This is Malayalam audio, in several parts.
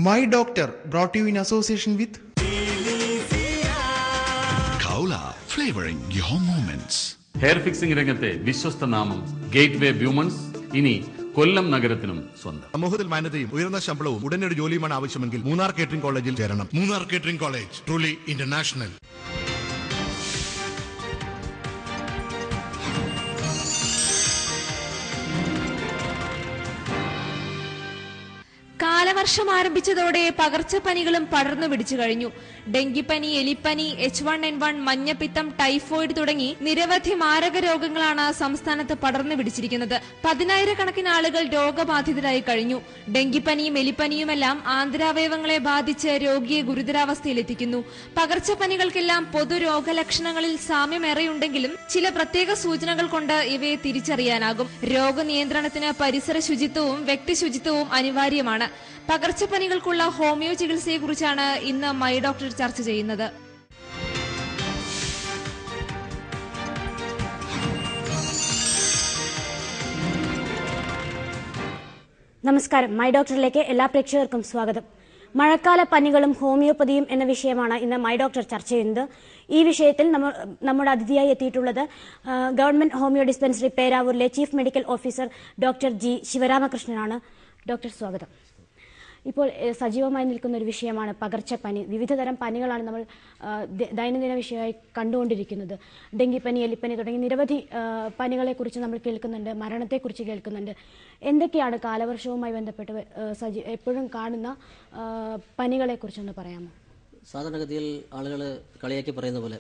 My Doctor, brought to you in association with Kaula, flavoring your moments. Hair fixing രംഗത്തെ വിശ്വസ്ത നാമം ഗേറ്റ് വേ വ്യൂമൻസ് ഇനി കൊല്ലം നഗരത്തിനും സ്വന്തം. സമൂഹത്തിൽ മാന്യതയും ഉയർന്ന ശമ്പളവും ഉടനടി ജോലിയുമാണ് ആവശ്യമെങ്കിൽ മൂന്നാർ കേറ്ററിംഗ് കോളേജിൽ ചേരണം. Munnar catering college, truly international. കാലവർഷം ആരംഭിച്ചതോടെ പകർച്ചപ്പനികളും പടർന്നു പിടിച്ചു കഴിഞ്ഞു. ഡെങ്കിപ്പനി, എലിപ്പനി, H1N1, മഞ്ഞപ്പിത്തം, ടൈഫോയിഡ് തുടങ്ങി നിരവധി മാരക രോഗങ്ങളാണ് സംസ്ഥാനത്ത് പടർന്നു പിടിച്ചിരിക്കുന്നത്. 10,000-കണക്കിന് ആളുകൾ രോഗബാധിതരായി കഴിഞ്ഞു. ഡെങ്കിപ്പനിയും എലിപ്പനിയുമെല്ലാം ആന്തരാവയവങ്ങളെ ബാധിച്ച് രോഗിയെ ഗുരുതരാവസ്ഥയിലെത്തിക്കുന്നു. പകർച്ചപ്പനികൾക്കെല്ലാം പൊതുരോഗലക്ഷണങ്ങളിൽ സാമ്യമേറെയുണ്ടെങ്കിലും ചില പ്രത്യേക സൂചനകൾ കൊണ്ട് ഇവയെ തിരിച്ചറിയാനാകും. രോഗനിയന്ത്രണത്തിന് പരിസര ശുചിത്വവും വ്യക്തി ശുചിത്വവും അനിവാര്യമാണ്. പകർച്ചപ്പനികൾക്കുള്ള ഹോമിയോ ചികിത്സയെക്കുറിച്ചാണ് ഇന്ന് മൈ ഡോക്ടർ ചർച്ച ചെയ്യുന്നത്. നമസ്കാരം. മൈ ഡോക്ടറിലേക്ക് എല്ലാ പ്രേക്ഷകർക്കും സ്വാഗതം. മഴക്കാല പനികളും ഹോമിയോപ്പതിയും എന്ന വിഷയമാണ് ഇന്ന് മൈ ഡോക്ടർ ചർച്ച ചെയ്യുന്നത്. ഈ വിഷയത്തിൽ നമ്മുടെ അതിഥിയായി എത്തിയിട്ടുള്ളത് ഗവൺമെന്റ് ഹോമിയോ ഡിസ്പെൻസറി പേരാവൂരിലെ chief medical officer doctor G ശിവരാമകൃഷ്ണനാണ്. ഡോക്ടർ സ്വാഗതം. ഇപ്പോൾ സജീവമായി നിൽക്കുന്ന ഒരു വിഷയമാണ് പകർച്ചപ്പനി. വിവിധതരം പനികളാണ് നമ്മൾ ദൈനംദിന വിഷയമായി കണ്ടുകൊണ്ടിരിക്കുന്നത്. ഡെങ്കിപ്പനി, എലിപ്പനി തുടങ്ങി നിരവധി പനികളെക്കുറിച്ച് നമ്മൾ കേൾക്കുന്നുണ്ട്, മരണത്തെക്കുറിച്ച് കേൾക്കുന്നുണ്ട്. എന്തൊക്കെയാണ് കാലവർഷവുമായി ബന്ധപ്പെട്ട് എപ്പോഴും കാണുന്ന പനികളെക്കുറിച്ചൊന്ന് പറയാമോ? സാധാരണഗതിയിൽ ആളുകൾ കളിയാക്കി പറയുന്ന പോലെ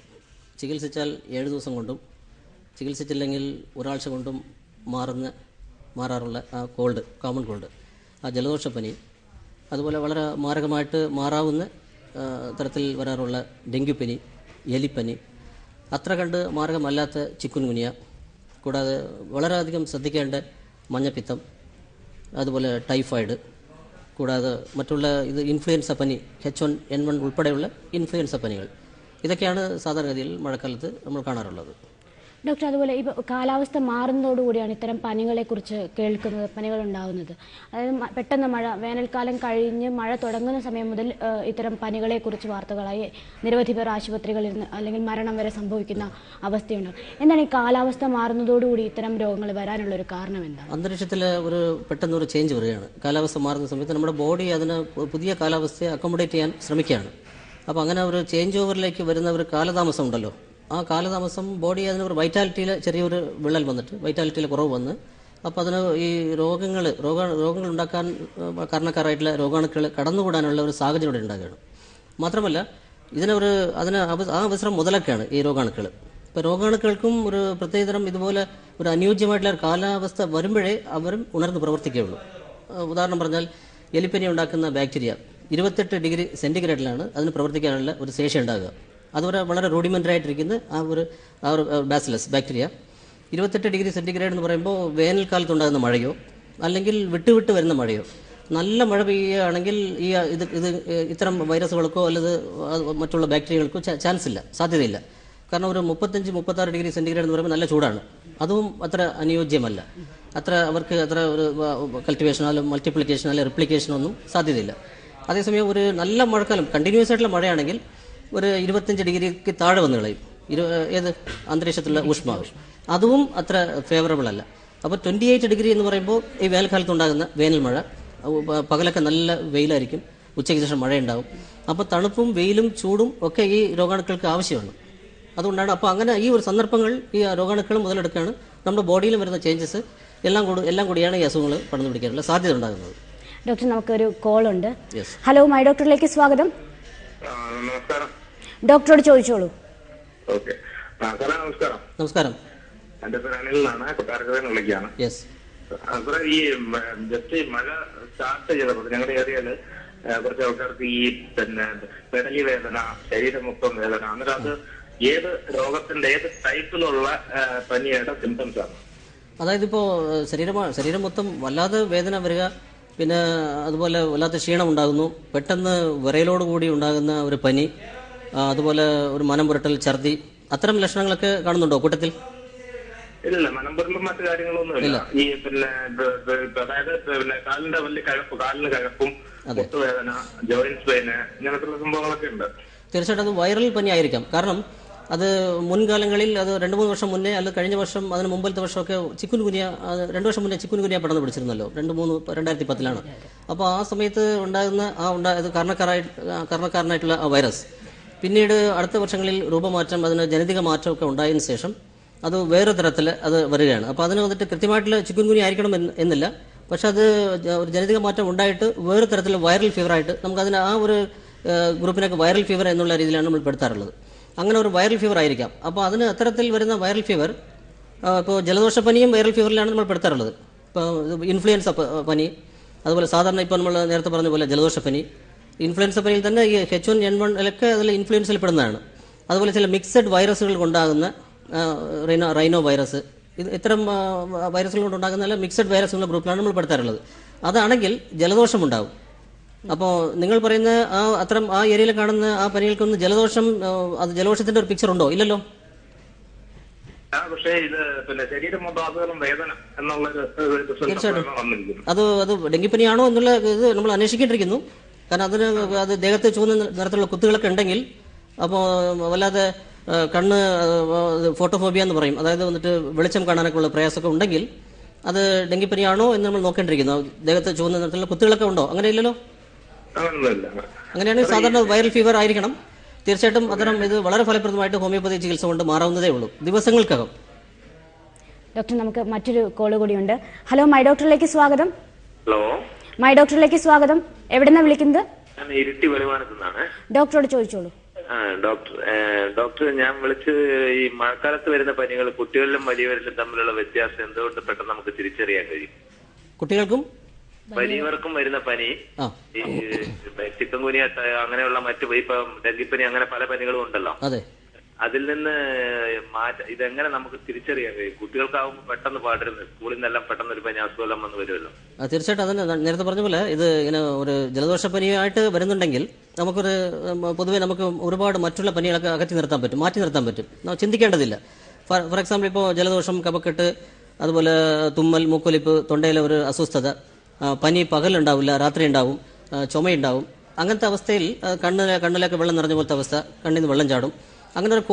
ചികിത്സിച്ചാൽ 7 ദിവസം കൊണ്ടും ചികിത്സിച്ചില്ലെങ്കിൽ ഒരാഴ്ച കൊണ്ടും മാറാറുള്ള ആ കോൾഡ്, കോമൺ കോൾഡ്, ആ ജലദോഷപ്പനി, അതുപോലെ വളരെ മാരകമായിട്ട് മാറാവുന്ന തരത്തിൽ വരാറുള്ള ഡെങ്കിപ്പനി, എലിപ്പനി, അത്ര കണ്ട് മാരകമല്ലാത്ത ചിക്കുൻഗുനിയ, കൂടാതെ വളരെയധികം ശ്രദ്ധിക്കേണ്ട മഞ്ഞപ്പിത്തം, അതുപോലെ ടൈഫോയിഡ്, കൂടാതെ മറ്റുള്ള ഇൻഫ്ലുവൻസ പനി, H1N1 ഉൾപ്പെടെയുള്ള ഇൻഫ്ലുവൻസ പനികൾ, ഇതൊക്കെയാണ് സാധാരണഗതിയിൽ മഴക്കാലത്ത് നമ്മൾ കാണാറുള്ളത്. ഡോക്ടർ, അതുപോലെ ഇപ്പോൾ കാലാവസ്ഥ മാറുന്നതോടുകൂടിയാണ് ഇത്തരം പനികളെക്കുറിച്ച് കേൾക്കുന്നത്, പനികൾ ഉണ്ടാകുന്നത്. അതായത് പെട്ടെന്ന് വേനൽക്കാലം കഴിഞ്ഞ് മഴ തുടങ്ങുന്ന സമയം മുതൽ ഇത്തരം പനികളെക്കുറിച്ച് വാർത്തകളായി നിരവധി പേർ ആശുപത്രികളിൽ നിന്ന് അല്ലെങ്കിൽ മരണം വരെ സംഭവിക്കുന്ന അവസ്ഥയുണ്ട്. എന്താണ് ഈ കാലാവസ്ഥ മാറുന്നതോടുകൂടി ഇത്തരം രോഗങ്ങൾ വരാനുള്ളൊരു കാരണം എന്താണ്? അന്തരീക്ഷത്തിൽ പെട്ടെന്നൊരു ചേഞ്ച് വരികയാണ്. കാലാവസ്ഥ മാറുന്ന സമയത്ത് നമ്മുടെ ബോഡി അതിന് പുതിയ കാലാവസ്ഥയെ അക്കോമഡേറ്റ് ചെയ്യാൻ ശ്രമിക്കുകയാണ്. അപ്പോൾ അങ്ങനെ ഒരു ചേഞ്ച് ഓവറിലേക്ക് വരുന്ന ഒരു കാലതാമസം ഉണ്ടല്ലോ, ആ കാലതാമസം ബോഡി അതിനൊരു വൈറ്റാലിറ്റിയിൽ ചെറിയൊരു വിള്ളൽ വന്നിട്ട് വൈറ്റാലിറ്റിയിൽ കുറവ് വന്ന് അപ്പോൾ അതിന് ഈ രോഗങ്ങൾ ഉണ്ടാക്കാൻ കാരണക്കാരായിട്ടുള്ള രോഗാണുക്കൾ കടന്നുകൂടാനുള്ള ഒരു സാഹചര്യം ഇവിടെ ഉണ്ടാകുകയാണ്. മാത്രമല്ല ആ അവസരം മുതലൊക്കെയാണ് ഈ രോഗാണുക്കൾ. ഇപ്പോൾ രോഗാണുക്കൾക്കും ഒരു പ്രത്യേകതരം ഇതുപോലെ ഒരു അനുയോജ്യമായിട്ടുള്ള ഒരു കാലാവസ്ഥ വരുമ്പോഴേ അവരും ഉണർന്ന് പ്രവർത്തിക്കുകയുള്ളൂ. ഉദാഹരണം പറഞ്ഞാൽ എലിപ്പനി ഉണ്ടാക്കുന്ന ബാക്ടീരിയ 28 ഡിഗ്രി സെൻറ്റിഗ്രേഡിലാണ് അതിന് പ്രവർത്തിക്കാനുള്ള ഒരു ശേഷി ഉണ്ടാകുക. അതുവരെ വളരെ റൂഡിമെൻ്ററി ആയിട്ടിരിക്കുന്ന ആ ഒരു ബാസിലസ് ബാക്ടീരിയ 28 ഡിഗ്രി സെൻറ്റിഗ്രേഡ് എന്ന് പറയുമ്പോൾ വേനൽക്കാലത്തുണ്ടാകുന്ന മഴയോ അല്ലെങ്കിൽ വിട്ടുവിട്ട് വരുന്ന മഴയോ, നല്ല മഴ പെയ്യുകയാണെങ്കിൽ ഇത്തരം വൈറസുകൾക്കോ അല്ലെങ്കിൽ മറ്റുള്ള ബാക്ടീരിയകൾക്കോ ചാൻസ് ഇല്ല, സാധ്യതയില്ല. കാരണം ഒരു 35-36 ഡിഗ്രി സെൻറ്റിഗ്രേഡ് എന്ന് പറയുമ്പോൾ നല്ല ചൂടാണ്. അതും അത്ര അനുയോജ്യമല്ല. അവർക്ക് അത്ര ഒരു കൾട്ടിവേഷനോ അല്ലെങ്കിൽ മൾട്ടിപ്ലിക്കേഷനോ അല്ലെങ്കിൽ റിപ്ലിക്കേഷനോ ഒന്നും സാധ്യതയില്ല. അതേസമയം ഒരു നല്ല മഴക്കാലം കണ്ടിന്യൂസ് ആയിട്ടുള്ള മഴയാണെങ്കിൽ ഒരു 25 ഡിഗ്രിക്ക് താഴെ വന്ന് കളയും ഏത് അന്തരീക്ഷത്തിലുള്ള ഊഷ്മാവ്, അതും അത്ര ഫേവറബിൾ അല്ല. അപ്പോൾ 28 ഡിഗ്രി എന്ന് പറയുമ്പോൾ ഈ വേനൽക്കാലത്തുണ്ടാകുന്ന വേനൽ മഴ, പകലൊക്കെ നല്ല വെയിലായിരിക്കും, ഉച്ചയ്ക്ക് ശേഷം മഴയുണ്ടാവും. അപ്പോൾ തണുപ്പും വെയിലും ചൂടും ഒക്കെ ഈ രോഗാണുക്കൾക്ക് ആവശ്യമാണ്. അതുകൊണ്ടാണ് അപ്പോൾ അങ്ങനെ ഈ ഒരു സന്ദർഭങ്ങൾ ഈ രോഗാണുക്കൾ മുതലെടുക്കുകയാണ്. നമ്മുടെ ബോഡിയിലും വരുന്ന ചേഞ്ചസ് എല്ലാം കൂടിയാണ് ഈ അസുഖങ്ങൾ പടർന്നു പിടിക്കാനുള്ള സാധ്യത ഉണ്ടാകുന്നത്. ഡോക്ടർ, നമുക്കൊരു കോൾ ഉണ്ട്. ഹലോ, മൈ ഡോക്ടറിലേക്ക് സ്വാഗതം. നമസ്കാരം. ഡോക്ടറോട് ചോദിച്ചോളൂ. നമസ്കാരം. നമസ്കാരം. എന്റെ പേര് അനിലാണ്, കൊട്ടാരക്കരയിൽ നിന്ന് വിളിക്കുകയാണ്. ഈ ജസ്റ്റ് മഴ സ്റ്റാർട്ട് ചെയ്തപ്പോൾ ഞങ്ങളുടെ ഏരിയയില് കുറച്ച് ആൾക്കാർക്ക് ഈ പെടലി വേദന, ശരീരം മൊത്തം വേദന, അന്നേരം അത് ഏത് രോഗത്തിന്റെ ഏത് ടൈപ്പിലുള്ള പനിയുടെ സിംറ്റംസ് ആണ്? അതായത് ഇപ്പോൾ ശരീരം മൊത്തം വല്ലാതെ വേദന വരിക, പിന്നെ അതുപോലെ വല്ലാത്ത ക്ഷീണം ഉണ്ടാകുന്നു, പെട്ടെന്ന് വിറയലോടുകൂടി ഉണ്ടാകുന്ന ഒരു പനി, അതുപോലെ ഒരു മനം പുരട്ടൽ, ഛർദി, അത്തരം ലക്ഷണങ്ങളൊക്കെ കാണുന്നുണ്ടോ കൂട്ടത്തിൽ? ഇല്ല, മനംപുരലും മറ്റു കാര്യങ്ങളൊന്നും ഇല്ല. ഈ അതായത് കാലിന്റെ വലിയ കഴപ്പ്, കാലിന് കഴപ്പും മുട്ടുവേദന, ജോയിൻസ് പെയിന്, ഇങ്ങനത്തുള്ള സംഭവങ്ങളൊക്കെ ഉണ്ട്. തീർച്ചയായിട്ടും അത് വൈറൽ പനി ആയിരിക്കാം. കാരണം അത് മുൻകാലങ്ങളിൽ അത് 2-3 വർഷം മുന്നേ, അല്ല കഴിഞ്ഞ വർഷം, അതിന് മുമ്പത്തെ വർഷമൊക്കെ ചിക്കുൻ ഗുനിയ, 2 വർഷം മുന്നേ ചിക്കുൻ ഗുനിയ പടർന്ന് പിടിച്ചിരുന്നല്ലോ. 2010 അപ്പോൾ ആ സമയത്ത് ഉണ്ടാകുന്ന ഉണ്ടായത് കാരണക്കാരനായിട്ടുള്ള ആ വൈറസ് പിന്നീട് അടുത്ത വർഷങ്ങളിൽ രൂപമാറ്റം, അതിന് ജനിതക മാറ്റമൊക്കെ ഉണ്ടായതിനു ശേഷം അത് വേറെ തരത്തിൽ അത് വരികയാണ്. അപ്പോൾ അതിന് വന്നിട്ട് കൃത്യമായിട്ടുള്ള ചിക്കുൻ ഗുനിയ ആയിരിക്കണം എന്നില്ല. പക്ഷെ അത് ഒരു ജനിതക മാറ്റം ഉണ്ടായിട്ട് വേറെ തരത്തിലുള്ള വൈറൽ ഫീവറായിട്ട് നമുക്കതിന് ആ ഒരു ഗ്രൂപ്പിനൊക്കെ വൈറൽ ഫീവർ എന്നുള്ള രീതിയിലാണ് നമ്മൾ പെടുത്താറുള്ളത്. അങ്ങനെ ഒരു വൈറൽ ഫീവർ ആയിരിക്കാം. അപ്പോൾ അതിന് അത്തരത്തിൽ വരുന്ന വൈറൽ ഫീവർ, ഇപ്പോൾ ജലദോഷപ്പനിയും വൈറൽ ഫീവറിലാണ് നമ്മൾ പെടുത്താറുള്ളത്. ഇപ്പോൾ ഇൻഫ്ലുവൻസ പനി, അതുപോലെ സാധാരണ ഇപ്പോൾ നമ്മൾ നേരത്തെ പറഞ്ഞ പോലെ ജലദോഷപ്പനി, ഇൻഫ്ലുവൻസ പനിയിൽ തന്നെ ഈ H1N1 അതിൽ ഇൻഫ്ലുവൻസിൽ പെടുന്നതാണ്. അതുപോലെ ചില മിക്സഡ് വൈറസുകൾ കൊണ്ടാകുന്ന റൈനോ വൈറസ്, ഇത്തരം വൈറസുകൾ കൊണ്ടുണ്ടാകുന്ന മിക്സഡ് വൈറസുകളുടെ ഗ്രൂപ്പിലാണ് നമ്മൾ പെടുത്താറുള്ളത്. അതാണെങ്കിൽ ജലദോഷമുണ്ടാകും. അപ്പോൾ നിങ്ങൾ പറയുന്ന അത്തരം ആ ഏരിയയിൽ കാണുന്ന ആ പനികൾക്കൊന്ന് ജലദോഷം, അത് ജലദോഷത്തിന്റെ ഒരു പിക്ചർ ഉണ്ടോ? ഇല്ലല്ലോ. പക്ഷേ ഇത് പിന്നെ ശരീരം മൊത്തം വേദന എന്നുള്ളൊരു തീർച്ചയായിട്ടും അത് ഡെങ്കിപ്പനിയാണോ എന്നുള്ള ഇത് നമ്മൾ അന്വേഷിക്കേണ്ടിയിരിക്കുന്നു. കാരണം അത് ദേഹത്ത് ചുവന്ന നിറത്തിലുള്ള കുത്തുകളൊക്കെ ഉണ്ടെങ്കിൽ, അപ്പോൾ വല്ലാതെ കണ്ണ് ഫോട്ടോഫോബിയ എന്ന് പറയും, അതായത് വന്നിട്ട് വെളിച്ചം കാണാനൊക്കെ ഉള്ള പ്രയാസമൊക്കെ ഉണ്ടെങ്കിൽ അത് ഡെങ്കിപ്പനിയാണോ എന്ന് നമ്മൾ നോക്കേണ്ടിയിരിക്കുന്നു. ദേഹത്ത് ചുവന്ന നിറത്തിലുള്ള കുത്തുകളൊക്കെ ഉണ്ടോ? അങ്ങനെ ഇല്ലല്ലോ. അങ്ങനെയാണെങ്കിൽ സാധാരണ വൈറൽ ഫീവർ ആയിരിക്കണം. തീർച്ചയായിട്ടും അത്തരം ഇത് വളരെ ഫലപ്രദമായിട്ട് ഹോമിയോപ്പതി ചികിത്സ കൊണ്ട് മാറാവുന്നതേ ഉള്ളൂ, ദിവസങ്ങൾക്കകം. ഡോക്ടർ, നമുക്ക് മറ്റൊരു കോള് കൂടിയുണ്ട്. ഹലോ, മൈ ഡോക്ടറിലേക്ക് സ്വാഗതം. ഹലോ, മൈ ഡോക്ടറിലേക്ക് സ്വാഗതം. എവിടെന്നാ വിളിക്കുന്നത്? ഞാൻ ഇരിട്ടി വരുമാനത്തു നിന്നാണ്. ഡോക്ടറോട് ചോദിച്ചോളൂ. ഡോക്ടർ, ഞാൻ വിളിച്ചത് ഈ മഴക്കാലത്ത് വരുന്ന പനികൾ കുട്ടികളിലും വലിയവരിലും തമ്മിലുള്ള വ്യത്യാസം എന്തുകൊണ്ട് പെട്ടെന്ന് നമുക്ക് തിരിച്ചറിയാൻ കഴിയും? കുട്ടികൾക്കും വലിയവർക്കും വരുന്ന പനി, ഈ ചിക്കൻ ഗുനിയ അങ്ങനെയുള്ള മറ്റു ഇപ്പൊ ഡെങ്കിപ്പനി, അങ്ങനെ പല പനികളും ഉണ്ടല്ലോ, അതിൽ നിന്ന് ഇതെങ്ങനെ നമുക്ക് തിരിച്ചറിയാൻ കഴിയും? കുട്ടികൾക്കാവുമ്പോൾ പെട്ടെന്ന് പാടരുത്, സ്കൂളിൽ നിന്നെല്ലാം പെട്ടെന്ന് ഒരു പനി അസുഖം വന്ന് വരുമല്ലോ. തീർച്ചയായിട്ടും അതിന് നേരത്തെ പറഞ്ഞ പോലെ ഇത് ഇങ്ങനെ ഒരു ജലദോഷപ്പനിയായിട്ട് വരുന്നുണ്ടെങ്കിൽ നമുക്കൊരു പൊതുവെ നമുക്ക് ഒരുപാട് മറ്റുള്ള പനികളൊക്കെ അകറ്റി നിർത്താൻ പറ്റും, മാറ്റി നിർത്താൻ പറ്റും. നാം ചിന്തിക്കേണ്ടതില്ല. ഫോർ എക്സാമ്പിൾ, ഇപ്പോൾ ജലദോഷം, കഫക്കെട്ട്, അതുപോലെ തുമ്മൽ, മൂക്കൊലിപ്പ്, തൊണ്ടയിലെ ഒരു അസ്വസ്ഥത, പനി പകലുണ്ടാവില്ല, രാത്രി ഉണ്ടാവും, ചുമയുണ്ടാവും. അങ്ങനത്തെ അവസ്ഥയിൽ കണ്ണിലൊക്കെ വെള്ളം നിറഞ്ഞ പോലത്തെ അവസ്ഥ, കണ്ണിൽ നിന്ന് വെള്ളം ചാടും. അങ്ങനെ ഒരു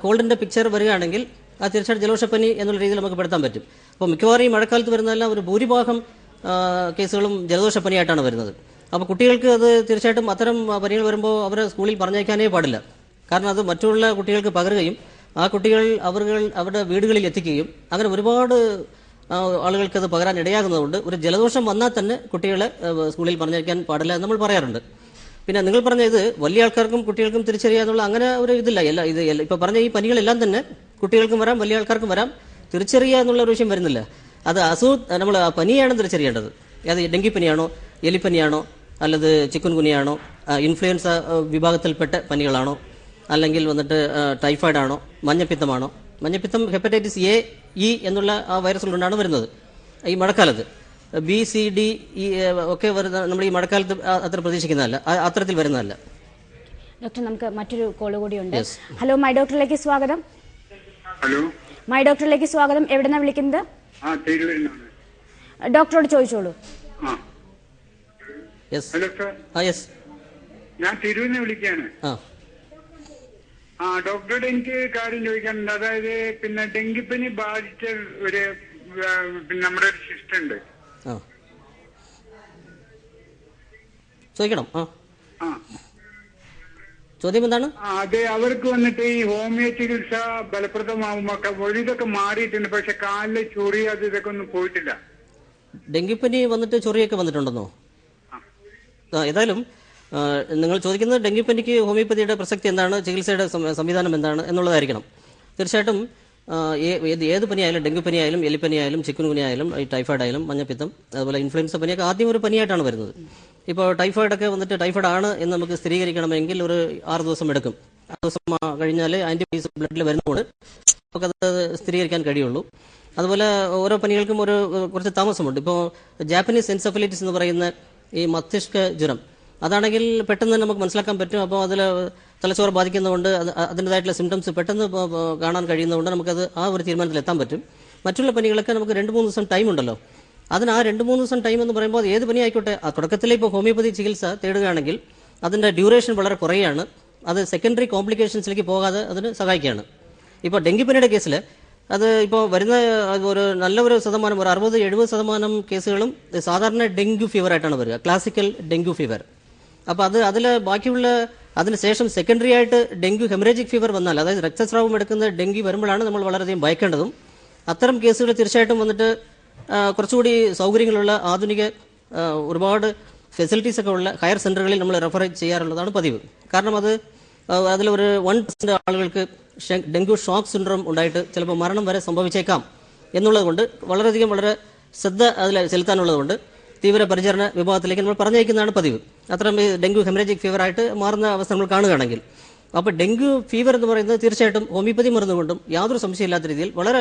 കോൾഡിന്റെ പിക്ചർ വരികയാണെങ്കിൽ അത് തീർച്ചയായിട്ടും ജലദോഷപ്പനി എന്നുള്ള രീതിയിൽ നമുക്ക് പെടുത്താൻ പറ്റും. അപ്പോൾ മിക്കവാറും ഈ മഴക്കാലത്ത് വരുന്നതെല്ലാം ഒരു ഭൂരിഭാഗം കേസുകളും ജലദോഷപ്പനിയായിട്ടാണ് വരുന്നത്. അപ്പോൾ കുട്ടികൾക്ക് അത് തീർച്ചയായിട്ടും അത്തരം പനികൾ വരുമ്പോൾ അവരെ സ്കൂളിൽ പറഞ്ഞയക്കാനേ പാടില്ല. കാരണം അത് മറ്റുള്ള കുട്ടികൾക്ക് പകരുകയും ആ കുട്ടികൾ അവരുടെ വീടുകളിൽ എത്തിക്കുകയും അങ്ങനെ ഒരുപാട് ആളുകൾക്ക് അത് പകരാൻ ഇടയാകുന്നതുകൊണ്ട് ഒരു ജലദോഷം വന്നാൽ തന്നെ കുട്ടികളെ സ്കൂളിൽ പറഞ്ഞയക്കാൻ പാടില്ല എന്ന് നമ്മൾ പറയാറുണ്ട്. പിന്നെ നിങ്ങൾ പറഞ്ഞ ഇത് വലിയ ആൾക്കാർക്കും കുട്ടികൾക്കും തിരിച്ചറിയാന്നുള്ള അങ്ങനെ ഒരു ഇതില്ല. ഇപ്പൊ പറഞ്ഞ ഈ പനികളെല്ലാം തന്നെ കുട്ടികൾക്കും വരാം, വലിയ ആൾക്കാർക്കും വരാം. തിരിച്ചറിയുക എന്നുള്ള ഒരു വിഷയം വരുന്നില്ല. അത് നമ്മൾ പനിയാണ് തിരിച്ചറിയേണ്ടത്. അത് ഡെങ്കിപ്പനിയാണോ, എലിപ്പനിയാണോ, അല്ലത് ചിക്കൻ ഗുനിയാണോ, ഇൻഫ്ലുവൻസ വിഭാഗത്തിൽപ്പെട്ട പനികളാണോ, അല്ലെങ്കിൽ വന്നിട്ട് ടൈഫോയിഡ് ആണോ, മഞ്ഞപ്പിത്തമാണോ? മഞ്ഞപ്പിത്തം ഹെപ്പറ്റൈറ്റിസ് എ, ഇ എന്നുള്ള ആ വൈറസുകൾ കൊണ്ടാണ് വരുന്നത് ഈ മഴക്കാലത്ത്. ബി, സി, ഡി, ഇ ഒക്കെ വരുന്ന നമ്മൾ ഈ മഴക്കാലത്ത് അത്ര പ്രതീക്ഷിക്കുന്നതല്ല, അത്തരത്തിൽ വരുന്നതല്ല. ഡോക്ടർ, നമുക്ക് മറ്റൊരു കോള് കൂടിയുണ്ട്. ഹലോ, മൈ ഡോക്ടറിലേക്ക് സ്വാഗതം. ഹലോ, മൈ ഡോക്ടറിലേക്ക് സ്വാഗതം. എവിടെന്നാ വിളിക്കുന്നത്? ഡോക്ടറോട് ചോദിച്ചോളൂ. ഹലോ സർ, ഞാൻ തിരുവനന്തപുരം വിളിക്കുകയാണ്. ഡോക്ടറോട് എനിക്ക് കാര്യം ചോദിക്കാനുണ്ട്. അതായത് പിന്നെ ഡെങ്കിപ്പനി ബാധിച്ച ഒരു നമ്മുടെ ഒരു സിസ്റ്റർ ഉണ്ട്. ചോദിക്കണം. ചോദ്യം എന്താണ്? അതെ, അവർക്ക് വന്നിട്ട് ഈ ഹോമിയോ ചികിത്സ ഫലപ്രദമാകുമ്പോ ഒഴിതൊക്കെ മാറിയിട്ടുണ്ട്, പക്ഷെ കാലിലെ ചൊറി അത് ഇതൊക്കെ ഒന്നും പോയിട്ടില്ല. ഡെങ്കിപ്പനി വന്നിട്ട് ചൊറിയൊക്കെ വന്നിട്ടുണ്ടെന്നോ? ഏതായാലും നിങ്ങൾ ചോദിക്കുന്നത് ഡെങ്കിപ്പനിക്ക് ഹോമിയോപ്പതിയുടെ പ്രസക്തി എന്താണ്, ചികിത്സയുടെ സംവിധാനം എന്താണ് എന്നുള്ളതായിരിക്കണം. തീർച്ചയായിട്ടും ഏത് പനിയായാലും, ഡെങ്കിപ്പനി ആയാലും, എലിപ്പനി ആയാലും, ചിക്കൻ ഗുനിയ ആയാലും, ടൈഫോയിഡ് ആയാലും, മഞ്ഞപ്പിത്തം, അതുപോലെ ഇൻഫ്ലുവൻസ പനിയൊക്കെ ആദ്യം ഒരു പനിയായിട്ടാണ് വരുന്നത്. ഇപ്പോൾ ടൈഫോയിഡൊക്കെ വന്നിട്ട് ടൈഫോയിഡ് ആണ് എന്ന് നമുക്ക് സ്ഥിരീകരിക്കണമെങ്കിൽ ഒരു 6 ദിവസം എടുക്കും. 6 ദിവസം കഴിഞ്ഞാൽ ആന്റിബോഡീസ് ബ്ലഡിൽ വരുന്നതുകൊണ്ട് നമുക്കത് സ്ഥിരീകരിക്കാൻ കഴിയുള്ളൂ. അതുപോലെ ഓരോ പനികൾക്കും കുറച്ച് താമസമുണ്ട്. ഇപ്പോൾ ജാപ്പനീസ് എൻസെഫലൈറ്റിസ് എന്ന് പറയുന്ന ഈ മസ്തിഷ്ക ജ്വരം, അതാണെങ്കിൽ പെട്ടെന്ന് നമുക്ക് മനസ്സിലാക്കാൻ പറ്റും. അപ്പോൾ അതിൽ തലച്ചോറ് ബാധിക്കുന്നതുകൊണ്ട് അതിൻ്റെതായിട്ടുള്ള സിംറ്റംസ് പെട്ടെന്ന് കാണാൻ കഴിയുന്നതുകൊണ്ട് നമുക്കത് ആ ഒരു തീരുമാനത്തിൽ എത്താൻ പറ്റും. മറ്റുള്ള പനികളൊക്കെ നമുക്ക് 2-3 ദിവസം ടൈം ഉണ്ടല്ലോ. അതിന് ആ 2-3 ദിവസം ടൈം എന്ന് പറയുമ്പോൾ അത് ഏത് പനി ആയിക്കോട്ടെ, ആ തുടക്കത്തിലെ ഇപ്പോൾ ഹോമിയോപ്പതി ചികിത്സ തേടുകയാണെങ്കിൽ അതിൻ്റെ ഡ്യൂറേഷൻ വളരെ കുറയാണ്. അത് സെക്കൻഡറി കോംപ്ലിക്കേഷൻസിലേക്ക് പോകാതെ അതിന് സഹായിക്കുകയാണ്. ഇപ്പോൾ ഡെങ്കിപ്പനിയുടെ കേസിൽ അത് ഇപ്പോൾ വരുന്ന ഒരു നല്ല ഒരു ശതമാനം, ഒരു 60-70% കേസുകളും സാധാരണ ഡെങ്കു ഫീവർ ആയിട്ടാണ് വരിക, ക്ലാസിക്കൽ ഡെങ്കു ഫീവർ. അപ്പോൾ അതിൽ ബാക്കിയുള്ള അതിനുശേഷം സെക്കൻഡറി ആയിട്ട് ഡെങ്കു ഹെമറേജിക് ഫീവർ വന്നാൽ, അതായത് രക്തസ്രാവം എടുക്കുന്ന ഡെങ്കി വരുമ്പോഴാണ് നമ്മൾ വളരെയധികം ഭയക്കേണ്ടതും. അത്തരം കേസുകൾ തീർച്ചയായിട്ടും വന്നിട്ട് കുറച്ചുകൂടി സൗകര്യങ്ങളുള്ള ആധുനിക ഒരുപാട് ഫെസിലിറ്റീസ് ഒക്കെ ഉള്ള ഹയർ സെന്ററുകളിൽ നമ്മൾ റെഫർ ചെയ്യാറുള്ളതാണ് പതിവ്. കാരണം അതിലൊരു 1% ആളുകൾക്ക് ഡെങ്കു ഷോക്ക് സിൻഡ്രോം ഉണ്ടായിട്ട് ചിലപ്പോൾ മരണം വരെ സംഭവിച്ചേക്കാം എന്നുള്ളതുകൊണ്ട് വളരെയധികം വളരെ ശ്രദ്ധ അതിൽ ചെലുത്താനുള്ളതുകൊണ്ട് തീവ്ര പരിചരണ വിഭാഗത്തിലേക്ക് നമ്മൾ പറഞ്ഞയക്കുന്നതാണ് പതിവ്. അത്തരം ഡെങ്കു ഹെമറേജിക് ഫീവർ ആയിട്ട് മാറുന്ന അവസ്ഥ നമ്മൾ കാണുകയാണെങ്കിൽ. അപ്പോൾ ഡെങ്കു ഫീവർ എന്ന് പറയുന്നത് തീർച്ചയായിട്ടും ഹോമിയോപ്പതി മരുന്ന് കൊണ്ടും യാതൊരു സംശയമില്ലാത്ത രീതിയിൽ വളരെ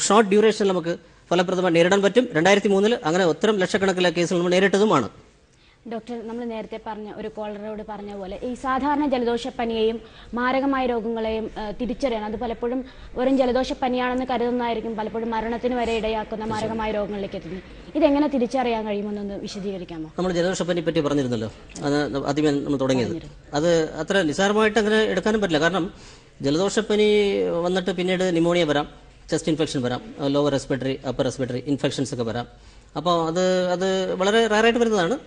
ഷോർട്ട് ഡ്യൂറേഷനിൽ നമുക്ക് ഫലപ്രദമായി നേരിടാൻ പറ്റും. 2003 അങ്ങനെ ഒത്തരം ലക്ഷക്കണക്കിലെ കേസുകൾ നമ്മൾ നേരിട്ടതുമാണ്. ഡോക്ടർ, നമ്മൾ നേരത്തെ പറഞ്ഞ ഒരു കോളറോട് പറഞ്ഞ പോലെ ഈ സാധാരണ ജലദോഷപ്പനിയെയും മാരകമായ രോഗങ്ങളെയും തിരിച്ചറിയാൻ, അത് പലപ്പോഴും വെറും ജലദോഷപ്പനിയാണെന്ന് കരുതുന്നതായിരിക്കും പലപ്പോഴും മരണത്തിന് വരെ ഇടയാക്കുന്ന മാരകമായ രോഗങ്ങളിലേക്ക് എത്തുന്നത്. ഇതെങ്ങനെ തിരിച്ചറിയാൻ കഴിയുമെന്നൊന്ന് വിശദീകരിക്കാമോ? നമ്മൾ ജലദോഷപ്പനി പറ്റി പറഞ്ഞിരുന്നല്ലോ, അത് ആദ്യമേ നമ്മൾ തുടങ്ങിയത്. അത് അത്ര നിസ്സാരമായിട്ട് അങ്ങനെ എടുക്കാനും പറ്റില്ല. കാരണം ജലദോഷപ്പനി വന്നിട്ട് പിന്നീട് ന്യൂമോണിയ വരാം, ചെസ്റ്റ് ഇൻഫെക്ഷൻ വരാം, lower respiratory upper respiratory infections ഒക്കെ വരാം. അപ്പോൾ അത് വളരെ റയറായിട്ട് വരുന്നതാണ്.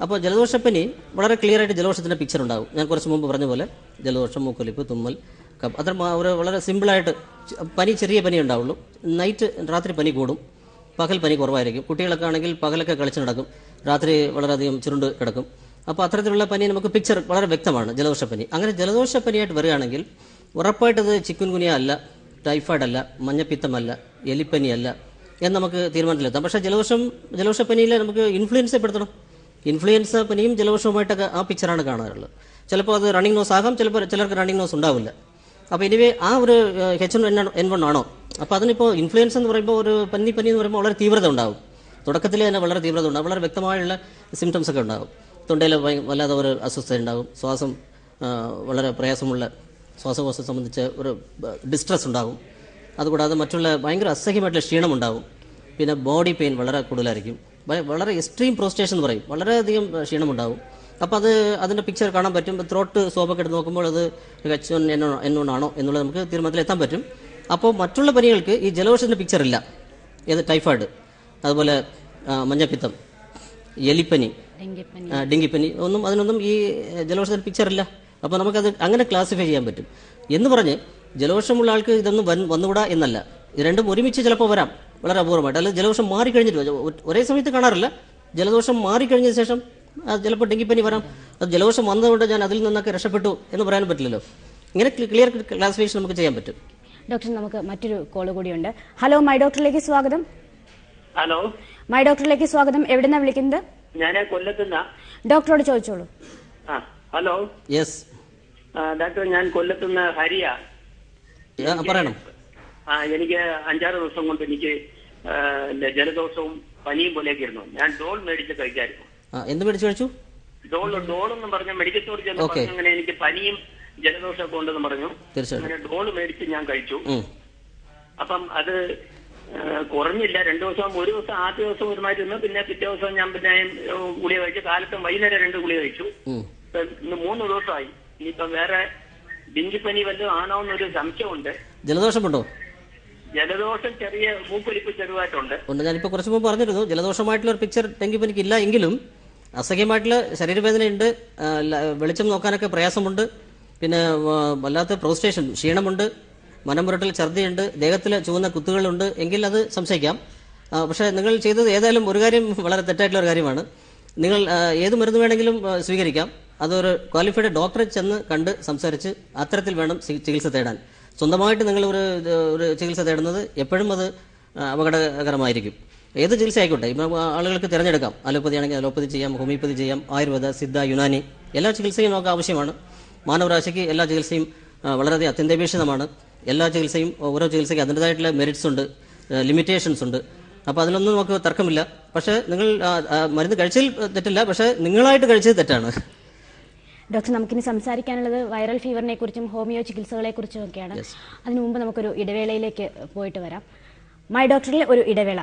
അപ്പോൾ ജലദോഷപ്പനി വളരെ ക്ലിയർ ആയിട്ട് ജലദോഷത്തിൻ്റെ പിക്ചർ ഉണ്ടാകും. ഞാൻ കുറച്ച് മുമ്പ് പറഞ്ഞ പോലെ ജലദോഷം, മൂക്കൊലിപ്പ്, തുമ്മൽ, കപ്പ്, അത്ര ഒരു വളരെ സിമ്പിളായിട്ട് പനി, ചെറിയ പനി ഉണ്ടാവുള്ളൂ. രാത്രി പനി കൂടും, പകൽ പനി കുറവായിരിക്കും. കുട്ടികളൊക്കെ ആണെങ്കിൽ പകലൊക്കെ കളിച്ച് നടക്കും, രാത്രി വളരെയധികം ചുരുണ്ട് കിടക്കും. അപ്പോൾ അത്തരത്തിലുള്ള പനി നമുക്ക് പിക്ചർ വളരെ വ്യക്തമാണ് ജലദോഷപ്പനി. അങ്ങനെ ജലദോഷപ്പനിയായിട്ട് വരികയാണെങ്കിൽ ഉറപ്പായിട്ടത് ചിക്കുൻ ഗുനിയ അല്ല, ടൈഫോയിഡ് അല്ല, മഞ്ഞപ്പിത്തമല്ല, എലിപ്പനിയല്ല എന്ന് നമുക്ക് തീരുമാനത്തിലെത്താം. പക്ഷേ ജലദോഷപ്പനിയിൽ നമുക്ക് ഇൻഫ്ലുവൻസ് പെടുത്തണം. ഇൻഫ്ലുവൻസ പനിയും ജലദോഷവുമായിട്ടൊക്കെ ആ പിക്ചറാണ് കാണാറുള്ളത്. ചിലപ്പോൾ അത് റണ്ണിങ് നോസ് ആകാം, ചിലർക്ക് റണ്ണിങ് നോസ് ഉണ്ടാവില്ല. അപ്പോൾ എനിവേ ആ ഒരു H1N1 ആണോ? അപ്പോൾ അതിനിപ്പോൾ ഇൻഫ്ലുവൻസ് എന്ന് പറയുമ്പോൾ ഒരു പനി എന്ന് പറയുമ്പോൾ വളരെ തീവ്രത ഉണ്ടാവും. തുടക്കത്തിൽ തന്നെ വളരെ തീവ്രത ഉണ്ടാകും, വളരെ വ്യക്തമായുള്ള സിംറ്റംസ് ഒക്കെ ഉണ്ടാകും. തൊണ്ടയിൽ വല്ലാതെ ഒരു അസ്വസ്ഥത ഉണ്ടാകും, ശ്വാസം വളരെ പ്രയാസമുള്ള ശ്വാസകോശത്തെ സംബന്ധിച്ച് ഒരു ഡിസ്ട്രെസ് ഉണ്ടാകും. അതുകൂടാതെ മറ്റുള്ള ഭയങ്കര അസഹ്യമായിട്ടുള്ള ക്ഷീണമുണ്ടാകും. പിന്നെ ബോഡി പെയിൻ വളരെ കൂടുതലായിരിക്കും, വളരെ എക്സ്ട്രീം പ്രോസ്റ്റേഷൻ എന്ന് പറയും, വളരെയധികം ക്ഷീണമുണ്ടാകും. അപ്പോൾ അതിൻ്റെ പിക്ചർ കാണാൻ പറ്റും. ത്രോട്ട് സ്വാബൊക്കെ എടുത്ത് നോക്കുമ്പോൾ അത് H1N1 ആണോ എന്നുള്ളത് നമുക്ക് തീരുമാനത്തിലെത്താൻ പറ്റും. അപ്പോൾ മറ്റുള്ള പനികൾക്ക് ഈ ജലദോഷത്തിൻ്റെ പിക്ചർ ഇല്ല. ഏത് ടൈഫോയിഡ്, അതുപോലെ മഞ്ഞപ്പിത്തം, എലിപ്പനി, ഡെങ്കിപ്പനി അതിനൊന്നും ഈ ജലദോഷത്തിൻ്റെ പിക്ചർ ഇല്ല. അപ്പോൾ നമുക്കത് അങ്ങനെ ക്ലാസിഫൈ ചെയ്യാൻ പറ്റും. എന്ന് പറഞ്ഞ് ജലദോഷമുള്ള ആൾക്ക് ഇതൊന്നും വന്നുകൂടാ എന്നല്ല. ഇത് രണ്ടും ഒരുമിച്ച് ചിലപ്പോൾ വരാം, വളരെ അപൂർവമായിട്ട്. അല്ലെങ്കിൽ ജലദോഷം മാറിക്കഴിഞ്ഞിട്ട് ഒരേ സമയത്ത് കാണാറില്ല. ജലദോഷം മാറിക്കഴിഞ്ഞ ശേഷം ചിലപ്പോൾ ഡെങ്കിപ്പനി വരാം. അത് ജലദോഷം വന്നതുകൊണ്ട് ഞാൻ അതിൽ നിന്നൊക്കെ രക്ഷപ്പെട്ടു എന്ന് പറയാൻ പറ്റില്ലല്ലോ. ഇങ്ങനെ ക്ലിയർ ക്ലാസിഫിക്കേഷൻ നമുക്ക് ചെയ്യാൻ പറ്റും. ഡോക്ടർ, നമുക്ക് മറ്റൊരു കോൾ കൂടിയുണ്ട്. ഹലോ, മൈ ഡോക്ടറിലേക്ക് സ്വാഗതം. ഹലോ, മൈ ഡോക്ടറിലേക്ക് സ്വാഗതം. എവിടെന്നാ വിളിക്കുന്നത്? ഞാൻ കൊല്ലത്തുനിന്നാ. ഡോക്ടറോട് ചോദിച്ചോളൂ. ഹലോ. യെസ് ഡോക്ടർ, ഞാൻ കൊല്ലത്തുനിന്ന് ഹരിയ. പറയണം. എനിക്ക് 5-6 ദിവസം കൊണ്ട് എനിക്ക് ജലദോഷവും പനിയും പോലെയൊക്കെ ഇരുന്നു. ഞാൻ ഡോൾ മേടിച്ച് കഴിക്കായിരുന്നു. എന്ത് മേടിച്ച് കഴിച്ചു? ഡോളെന്ന് പറഞ്ഞ മെഡിക്കൽ സ്റ്റോർ ചെന്ന് പറഞ്ഞു അങ്ങനെ എനിക്ക് പനിയും ജലദോഷമൊക്കെ ഉണ്ടെന്ന് പറഞ്ഞു. അങ്ങനെ ഡോൾ മേടിച്ച് ഞാൻ കഴിച്ചു. അപ്പം അത് കുറഞ്ഞില്ല. 2 ദിവസം, ഒരു ദിവസം ആദ്യ ദിവസം ഒരുമാതിരി ഇരുന്നു. പിന്നെ പിറ്റേ ദിവസം ഞാൻ പിന്നെ ഗുളിക കഴിച്ചു. കാലത്തും വൈകുന്നേരം 2 ഗുളിക കഴിച്ചു. ഇന്ന് 3 ദിവസമായി. ഇനിയിപ്പം വേറെ ഡെങ്കിപ്പനി വല്ലതും ആണോ എന്നൊരു സംശയമുണ്ട്. ജലദോഷമുണ്ടോ? ജലദോഷം, ചെറിയ മൂക്കൊലിപ്പ് ചെറുതായിട്ടുണ്ട്. ഞാനിപ്പോൾ കുറച്ച് മുമ്പ് പറഞ്ഞിരുന്നു, ജലദോഷമായിട്ടുള്ള ഒരു പിക്ചർ ഡെങ്കിപ്പനിക്ക് ഇല്ല എങ്കിലും അസഹ്യമായിട്ടുള്ള ശരീരവേദനയുണ്ട്, വെളിച്ചം നോക്കാനൊക്കെ പ്രയാസമുണ്ട്, പിന്നെ വല്ലാത്ത പ്രോസ്റ്റേഷൻ, ക്ഷീണമുണ്ട്, മനംപുരട്ടൽ, ഛർദിയുണ്ട്, ദേഹത്തിൽ ചുവന്ന കുത്തുകളുണ്ട് എങ്കിൽ അത് സംശയിക്കാം. പക്ഷേ നിങ്ങൾ ചെയ്തത് ഏതായാലും ഒരു കാര്യം വളരെ തെറ്റായിട്ടുള്ള ഒരു കാര്യമാണ്. നിങ്ങൾ ഏത് മരുന്ന് വേണമെങ്കിലും സ്വീകരിക്കാം. അതൊരു ക്വാളിഫൈഡ് ഡോക്ടറെ ചെന്ന് കണ്ട് സംസാരിച്ച് അത്തരത്തിൽ വേണം ചികിത്സ തേടാൻ. സ്വന്തമായിട്ട് നിങ്ങൾ ഒരു ചികിത്സ തേടുന്നത് എപ്പോഴും അത് അപകടകരമായിരിക്കും. ഏത് ചികിത്സ ആയിക്കോട്ടെ, ഇപ്പം ആളുകൾക്ക് തിരഞ്ഞെടുക്കാം. അലോപ്പതി ആണെങ്കിൽ അലോപ്പതി ചെയ്യാം, ഹോമിയോപ്പതി ചെയ്യാം, ആയുർവേദ, സിദ്ധ, യുനാനി എല്ലാ ചികിത്സയും നമുക്ക് ആവശ്യമാണ്. മാനവരാശിക്ക് എല്ലാ ചികിത്സയും വളരെയധികം അത്യന്താപേക്ഷിതമാണ്. എല്ലാ ചികിത്സയും ഓരോ ചികിത്സയ്ക്ക് അതിൻ്റെതായിട്ടുള്ള മെറിറ്റ്സ് ഉണ്ട്, ലിമിറ്റേഷൻസ് ഉണ്ട്. അപ്പോൾ അതിലൊന്നും നമുക്ക് തർക്കമില്ല. പക്ഷേ നിങ്ങൾ മരുന്ന് കഴിച്ചതിൽ തെറ്റില്ല, പക്ഷേ നിങ്ങളായിട്ട് കഴിച്ചത് തെറ്റാണ്. ഡോക്ടർ, നമുക്കിനി സംസാരിക്കാനുള്ളത് വൈറൽ ഫീവറിനെ കുറിച്ചും ഹോമിയോ ചികിത്സകളെ കുറിച്ചും ഒക്കെയാണ്. അതിനു മുമ്പ് നമുക്കൊരു ഇടവേളയിലേക്ക് പോയിട്ട് വരാം. മൈ ഡോക്ടറിൽ ഒരു ഇടവേള.